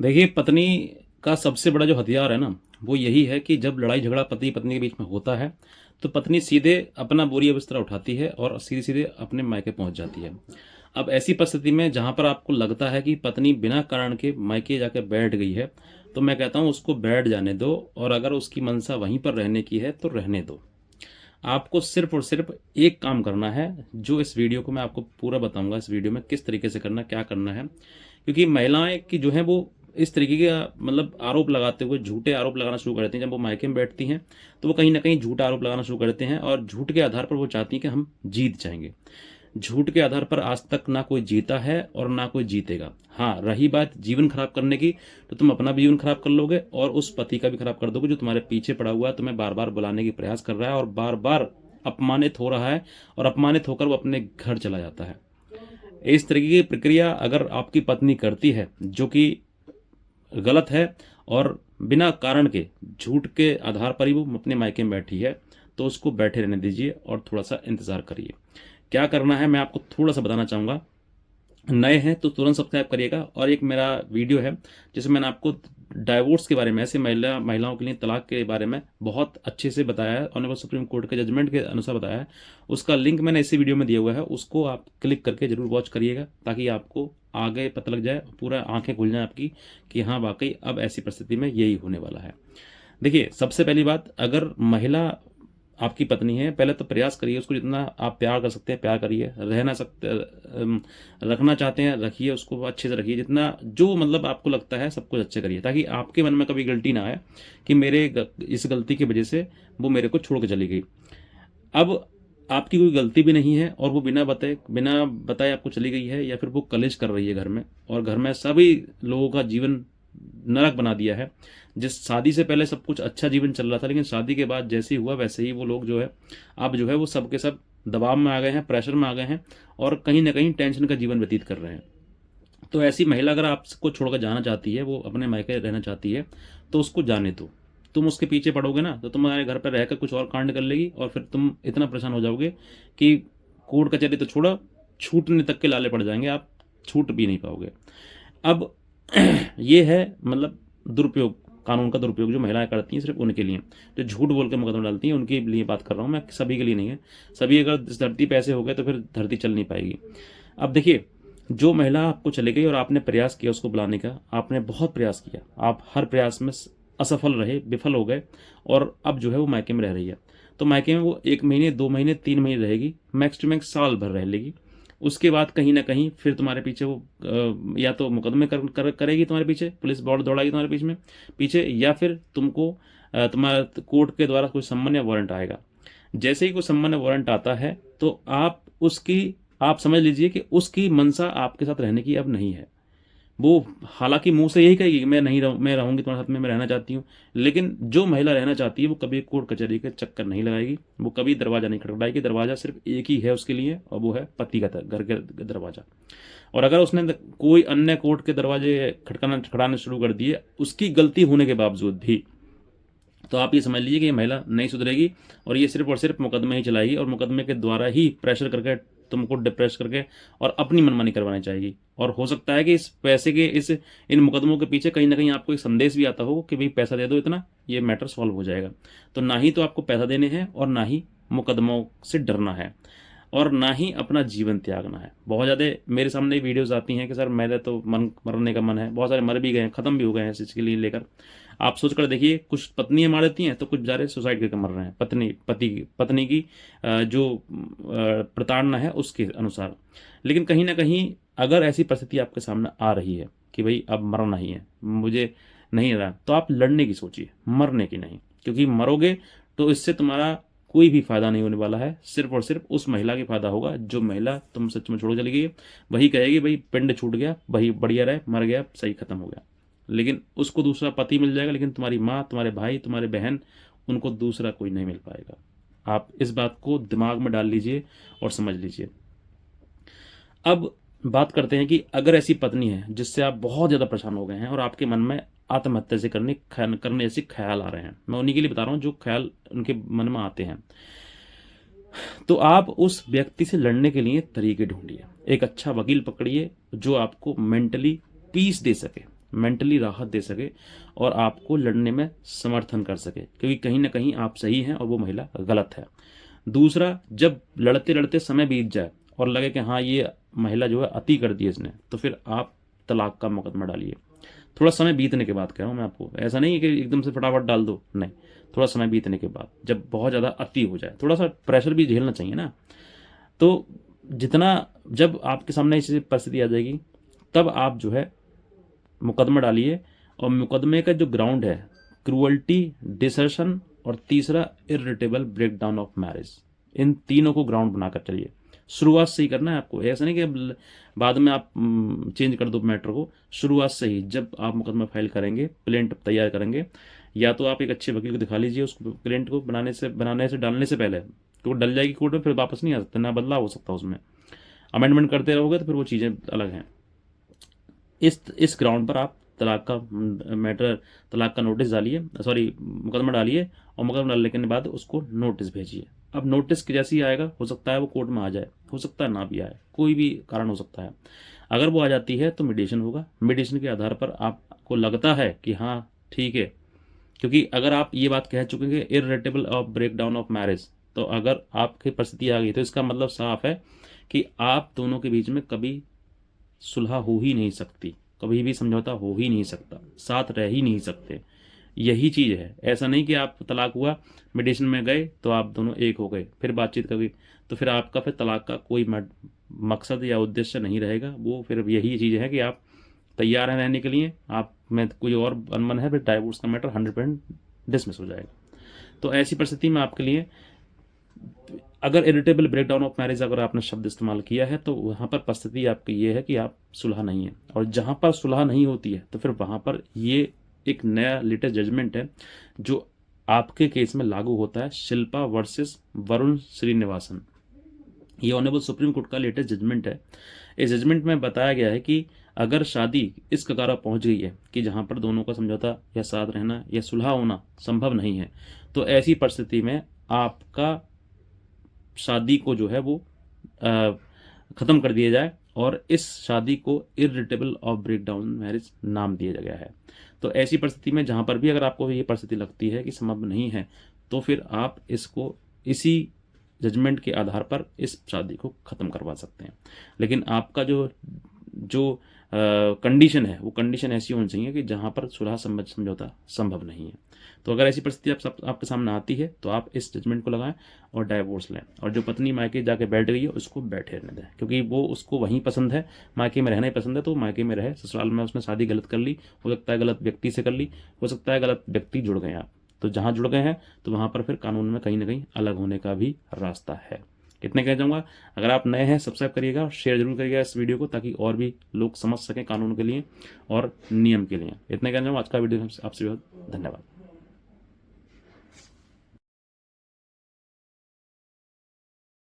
देखिए, पत्नी का सबसे बड़ा जो हथियार है ना, वो यही है कि जब लड़ाई झगड़ा पति पत्नी के बीच में होता है, तो पत्नी सीधे अपना बोरिया बिस्तर उठाती है और सीधे सीधे अपने मायके पहुंच जाती है। अब ऐसी परिस्थिति में जहां पर आपको लगता है कि पत्नी बिना कारण के मायके जाकर बैठ गई है, तो मैं कहता हूं उसको बैठ जाने दो, और अगर उसकी मंशा वहीं पर रहने की है तो रहने दो। आपको सिर्फ और सिर्फ एक काम करना है, जो इस वीडियो को मैं आपको पूरा बताऊंगा, इस वीडियो में किस तरीके से करना, क्या करना है। क्योंकि महिलाएं की जो है वो इस तरीके के मतलब आरोप लगाते हुए झूठे आरोप लगाना शुरू कर देती हैं। जब वो मायके में बैठती हैं तो वो कहीं ना कहीं झूठा आरोप लगाना शुरू कर देते हैं, और झूठ के आधार पर वो चाहती हैं कि हम जीत जाएंगे। झूठ के आधार पर आज तक ना कोई जीता है और ना कोई जीतेगा। हाँ, रही बात जीवन खराब करने की, तो तुम अपना भी जीवन खराब कर लोगे और उस पति का भी खराब कर दोगे जो तुम्हारे पीछे पड़ा हुआ है, तुम्हें बार बार बुलाने की प्रयास कर रहा है और बार बार अपमानित हो रहा है, और अपमानित होकर वो अपने घर चला जाता है। इस तरीके की प्रक्रिया अगर आपकी पत्नी करती है, जो कि गलत है, और बिना कारण के झूठ के आधार पर ही वो अपने मायके में बैठी है, तो उसको बैठे रहने दीजिए और थोड़ा सा इंतजार करिए। क्या करना है मैं आपको थोड़ा सा बताना चाहूँगा। नए हैं तो तुरंत सब्सक्राइब करिएगा, और एक मेरा वीडियो है जिसमें मैंने आपको डाइवोर्स के बारे में, ऐसे महिलाओं के लिए तलाक के बारे में बहुत अच्छे से बताया है, ऑनरेबल सुप्रीम कोर्ट के जजमेंट के अनुसार बताया है। उसका लिंक मैंने इसी वीडियो में दिया हुआ है, उसको आप क्लिक करके जरूर वॉच करिएगा, ताकि आपको आगे पता लग जाए, पूरा आंखें खुल जाए आपकी कि हाँ वाकई अब ऐसी परिस्थिति में यही होने वाला है। देखिए, सबसे पहली बात, अगर महिला आपकी पत्नी है, पहले तो प्रयास करिए उसको, जितना आप प्यार कर सकते हैं प्यार करिए, रहना सकते रखना चाहते हैं रखिए, उसको अच्छे से रखिए, जितना जो मतलब आपको लगता है सब कुछ अच्छे करिए, ताकि आपके मन में कभी गलती ना आए कि इस गलती की वजह से वो मेरे को छोड़ के चली गई। अब आपकी कोई गलती भी नहीं है, और वो बिना बताए आपको चली गई है, या फिर वो कलेश कर रही है घर में, और घर में सभी लोगों का जीवन नरक बना दिया है। जिस शादी से पहले सब कुछ अच्छा जीवन चल रहा था, लेकिन शादी के बाद जैसे ही हुआ वैसे ही वो लोग जो है अब जो है वो सब के सब दबाव में आ गए हैं, प्रेशर में आ गए हैं, और कहीं ना कहीं टेंशन का जीवन व्यतीत कर रहे हैं। तो ऐसी महिला अगर आपको छोड़कर जाना चाहती है, वो अपने मायके रहना चाहती है, तो उसको जाने दो। तुम उसके पीछे पड़ोगे ना, तो तुम्हारे घर पर रहकर कुछ और कांड कर लेगी, और फिर तुम इतना परेशान हो जाओगे कि कोर्ट कचहरी तो छोड़ो, छूटने तक के लाले पड़ जाएंगे, आप छूट भी नहीं पाओगे। अब ये है मतलब दुरुपयोग, कानून का दुरुपयोग जो महिलाएं करती हैं, सिर्फ उनके लिए, जो झूठ बोल के मुकदमा डालती हैं उनके लिए बात कर रहा हूँ मैं, सभी के लिए नहीं है। सभी अगर इस धरती पे ऐसे हो गए तो फिर धरती चल नहीं पाएगी। अब देखिए, जो महिला आपको चली गई और आपने प्रयास किया उसको बुलाने का, आपने बहुत प्रयास किया, आप हर प्रयास में असफल रहे, विफल हो गए, और अब जो है वो मायके में रह रही है, तो मायके में वो 1 महीने 2 महीने 3 महीने रहेगी, मैक्स टू मैक्स साल भर रह लेगी। उसके बाद कहीं ना कहीं फिर तुम्हारे पीछे वो या तो मुकदमे करेगी तुम्हारे पीछे, पुलिस बॉल दौड़ाएगी तुम्हारे पीछे, या फिर तुमको तुम्हारा कोर्ट के द्वारा कोई सम्मन या वारंट आएगा। जैसे ही कोई सम्मन या वारंट आता है, तो आप समझ लीजिए कि उसकी मंशा आपके साथ रहने की अब नहीं है। वो हालांकि मुंह से यही कहेगी कि मैं रहूंगी तुम्हारे साथ में, मैं रहना चाहती हूँ, लेकिन जो महिला रहना चाहती है वो कभी कोर्ट कचहरी के चक्कर नहीं लगाएगी, वो कभी दरवाजा नहीं खटखटाएगी। दरवाजा सिर्फ एक ही है उसके लिए, और वो है पति का घर के दरवाजा। और अगर उसने कोई अन्य कोर्ट के दरवाजे खटखटाने शुरू कर दिए उसकी गलती होने के बावजूद भी, तो आप ये समझ लीजिए कि ये महिला नहीं सुधरेगी, और ये सिर्फ और सिर्फ मुकदमे ही चलाएगी, और मुकदमे के द्वारा ही प्रेशर करके तुमको डिप्रेस करके और अपनी मनमानी करवानी चाहेगी। और हो सकता है कि इस पैसे के इन मुकदमों के पीछे कहीं ना कहीं आपको एक संदेश भी आता हो कि भाई पैसा दे दो इतना, ये मैटर सॉल्व हो जाएगा। तो ना ही तो आपको पैसा देने हैं, और ना ही मुकदमों से डरना है, और ना ही अपना जीवन त्यागना है। बहुत ज़्यादा मेरे सामने वीडियोस आती हैं कि सर मेरे तो मरने का मन है, बहुत सारे मर भी गए हैं, ख़त्म भी हो गए हैं इस चीज़ के लिए लेकर। आप सोच कर देखिए, कुछ पत्नियां मार देती हैं तो कुछ बेचारे सुसाइड करके मर रहे हैं, पत्नी की जो प्रताड़ना है उसके अनुसार। लेकिन कहीं ना कहीं अगर ऐसी परिस्थिति आपके सामने आ रही है कि भाई अब मरना ही है, मुझे नहीं रहा, तो आप लड़ने की सोचिए, मरने की नहीं। क्योंकि मरोगे तो इससे तुम्हारा कोई भी फायदा नहीं होने वाला है, सिर्फ और सिर्फ उस महिला की फायदा होगा, जो महिला तुम सच में छोड़ चली गई है। वही कहेगी भाई पिंड छूट गया, वही बढ़िया रहे, मर गया, सही खत्म हो गया। लेकिन उसको दूसरा पति मिल जाएगा, लेकिन तुम्हारी माँ, तुम्हारे भाई, तुम्हारे बहन, उनको दूसरा कोई नहीं मिल पाएगा। आप इस बात को दिमाग में डाल लीजिए और समझ लीजिए। अब बात करते हैं कि अगर ऐसी पत्नी है जिससे आप बहुत ज़्यादा परेशान हो गए हैं, और आपके मन में आत्महत्या से करने जैसे ख्याल आ रहे हैं, मैं उन्हीं के लिए बता रहा हूँ जो ख्याल उनके मन में आते हैं, तो आप उस व्यक्ति से लड़ने के लिए तरीके ढूंढिए। एक अच्छा वकील पकड़िए जो आपको मेंटली पीस दे सके, मेंटली राहत दे सके और आपको लड़ने में समर्थन कर सके, क्योंकि कहीं ना कहीं आप सही हैं और वो महिला गलत है। दूसरा, जब लड़ते लड़ते समय बीत जाए और लगे कि हाँ ये महिला जो है अति कर दी इसने, तो फिर आप तलाक का मुकदमा डालिए। थोड़ा समय बीतने के बाद कह रहा हूँ मैं आपको, ऐसा नहीं है कि एकदम से फटाफट डाल दो, नहीं, थोड़ा समय बीतने के बाद, जब बहुत ज़्यादा अति हो जाए, थोड़ा सा प्रेशर भी झेलना चाहिए ना। तो जितना, जब आपके सामने ऐसी परिस्थिति आ जाएगी तब आप जो है मुकदमा डालिए। और मुकदमे का जो ग्राउंड है, क्रूअल्टी, डिसर्शन और तीसरा इरिटेबल ब्रेकडाउन ऑफ मैरिज, इन तीनों को ग्राउंड बनाकर चलिए। शुरुआत से ही करना है आपको, ऐसा नहीं कि अब बाद में आप चेंज कर दो मैटर को। शुरुआत से ही जब आप मुकदमा फाइल करेंगे, प्लेंट तैयार करेंगे, या तो आप एक अच्छे वकील को दिखा लीजिए उसको, प्लेंट को बनाने से डालने से पहले, तो वो डल जाएगी कोर्ट में, फिर वापस नहीं आ सकता, ना बदलाव हो सकता उसमें। अमेंडमेंट करते रहोगे तो फिर वो चीज़ें अलग हैं। इस ग्राउंड पर आप तलाक का मैटर, तलाक का नोटिस डालिए, सॉरी मुकदमा डालिए, और मुकदमा डालने के बाद उसको नोटिस भेजिए। अब नोटिस के जैसे ही आएगा, हो सकता है वो कोर्ट में आ जाए, हो सकता है ना भी आए, कोई भी कारण हो सकता है। अगर वो आ जाती है तो मीडिएशन होगा। मीडिएशन के आधार पर आपको लगता है कि हाँ ठीक है, क्योंकि अगर आप ये बात कह चुके हैं irritable of breakdown of marriage, तो अगर आपकी परिस्थिति आ गई तो इसका मतलब साफ है कि आप दोनों के बीच में कभी सुलह हो ही नहीं सकती, कभी भी समझौता हो ही नहीं सकता, साथ रह ही नहीं सकते। यही चीज़ है। ऐसा नहीं कि आप तलाक हुआ, मेडिटेशन में गए तो आप दोनों एक हो गए, फिर बातचीत कर गई, तो फिर आपका फिर तलाक का कोई मकसद या उद्देश्य नहीं रहेगा। वो फिर यही चीज़ है कि आप तैयार हैं रहने के लिए, आप में कोई और अनबन है, फिर डाइवोर्स का मैटर 100% डिसमिस हो जाएगा। तो ऐसी परिस्थिति में आपके लिए, अगर इरिटेबल ब्रेकडाउन ऑफ मैरिज अगर आपने शब्द इस्तेमाल किया है, तो वहाँ पर परिस्थिति आपकी ये है कि आप सुलह नहीं है। और जहाँ पर सुलह नहीं होती है तो फिर वहाँ पर ये एक नया लेटेस्ट जजमेंट है जो आपके केस में लागू होता है, शिल्पा वर्सेस वरुण श्रीनिवासन। ये ऑनरेबल सुप्रीम कोर्ट का लेटेस्ट जजमेंट है। इस जजमेंट में बताया गया है कि अगर शादी इस कगार पर पहुंच गई है कि जहां पर दोनों का समझौता या साथ रहना या सुलह होना संभव नहीं है, तो ऐसी परिस्थिति में आपका शादी को जो है वो ख़त्म कर दिया जाए और इस शादी को इरिटेबल ऑफ ब्रेकडाउन मैरिज नाम दिया गया है। तो ऐसी परिस्थिति में जहाँ पर भी अगर आपको ये परिस्थिति लगती है कि संभव नहीं है, तो फिर आप इसको इसी जजमेंट के आधार पर इस शादी को ख़त्म करवा सकते हैं। लेकिन आपका जो जो कंडीशन है, वो कंडीशन ऐसी होनी चाहिए कि जहाँ पर सुलह समझौता संभव नहीं है। तो अगर ऐसी परिस्थिति आपके सामने आती है तो आप इस जजमेंट को लगाएं और डाइवोर्स लें। और जो पत्नी मायके जाके बैठ गई है उसको बैठे रहने दें, क्योंकि वो उसको वहीं पसंद है, मायके में रहना ही पसंद है, तो मायके में रहे। ससुराल में उसने शादी गलत कर ली, हो सकता है गलत व्यक्ति से कर ली, हो सकता है गलत व्यक्ति जुड़ गए आप, तो जहाँ जुड़ गए हैं तो वहाँ पर फिर कानून में कहीं ना कहीं अलग होने का भी रास्ता है। इतने कह जाऊँगा। अगर आप नए हैं सब्सक्राइब करिएगा और शेयर जरूर करिएगा इस वीडियो को, ताकि और भी लोग समझ सकें कानून के लिए और नियम के लिए। इतने कह जाऊँगा। आज का वीडियो आपसे बहुत धन्यवाद।